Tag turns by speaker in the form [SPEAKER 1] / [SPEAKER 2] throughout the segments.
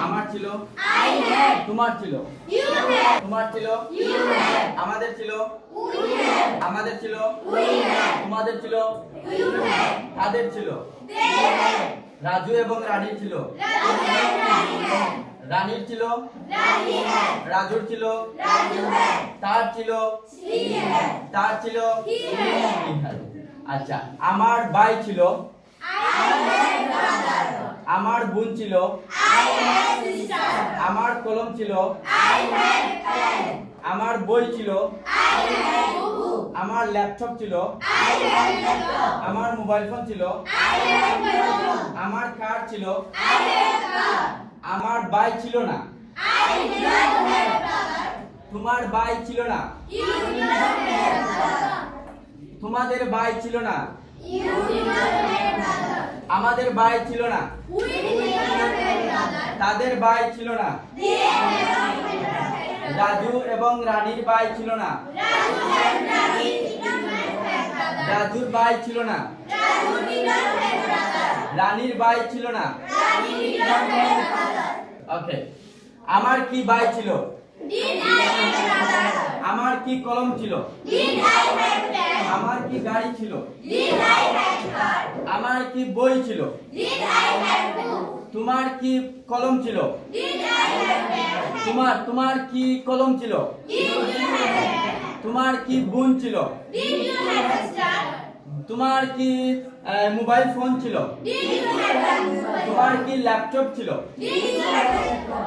[SPEAKER 1] আমার ছিল, তোমার ছিল, তোমার ছিল, আমাদের ছিল, আমাদের ছিল, তোমাদের ছিল, তাদের ছিল, রাজু এবং রানীর ছিল, রানীর ছিল, রাজুর ছিল, তার ছিল, তার ছিল। আচ্ছা, আমার ভাই ছিল, আমার বোন ছিল, আমার কলম ছিল, আমার বই ছিল, আমার ল্যাপটপ ছিল, আমার মোবাইল ফোন ছিল, আমার কার ছিল, আমার ভাই ছিল না, তোমার ভাই ছিল না, তোমাদের ভাই ছিল না, আমাদের ভাই ছিল না, তাদের ভাই ছিল না, রাজু এবং রানীর ভাই ছিল না, রাজুর ভাই ছিল না, রানীর ভাই ছিল না। ওকে, আমার কি ভাই ছিল, আমার কি কলম ছিল, আমার কি গাড়ি ছিল, আমার কি বই ছিল, তোমার কি কলম ছিল, তোমার কি কলম ছিল, তোমার কি বোন ছিল, তোমার কি মোবাইল ফোন ছিল, তোমার কি ল্যাপটপ ছিল,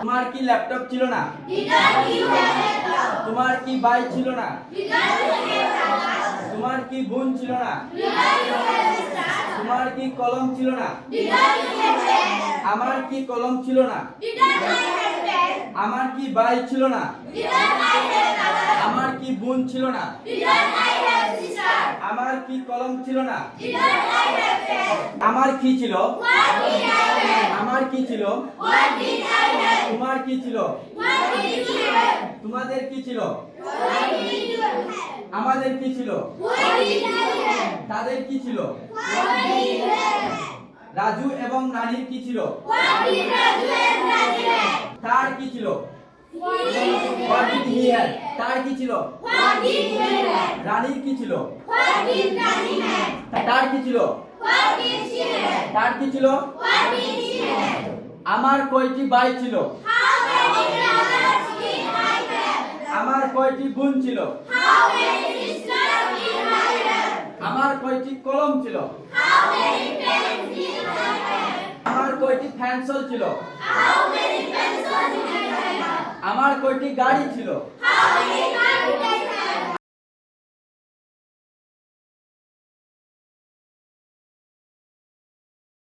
[SPEAKER 1] তোমার কি ল্যাপটপ ছিল না, তোমার কি ভাই ছিল না, তোমার কি বোন ছিল না, তোমার কি কলম ছিল না, আমার কি কলম ছিল না, আমার কি ভাই ছিল না, আমার কি বোন ছিল না, আমার কি কলম ছিল না, আমার কি ছিল, আমার কি ছিল, তোমার কি ছিল, তোমাদের কি ছিল, আমাদের কি ছিল, তাদের কি ছিল, রাজু এবং রানীর কি ছিল, তার কি ছিল, তার কি ছিল, রানীর কি ছিল, তার কি ছিল, তার কি ছিল, আমার কয়টি ভাই ছিল, আমার কয়টি বোন ছিল, আমার কয়টি কলম ছিল, আমার কয়টি পেন্সিল ছিল, আমার কয়টি গাড়ি ছিল,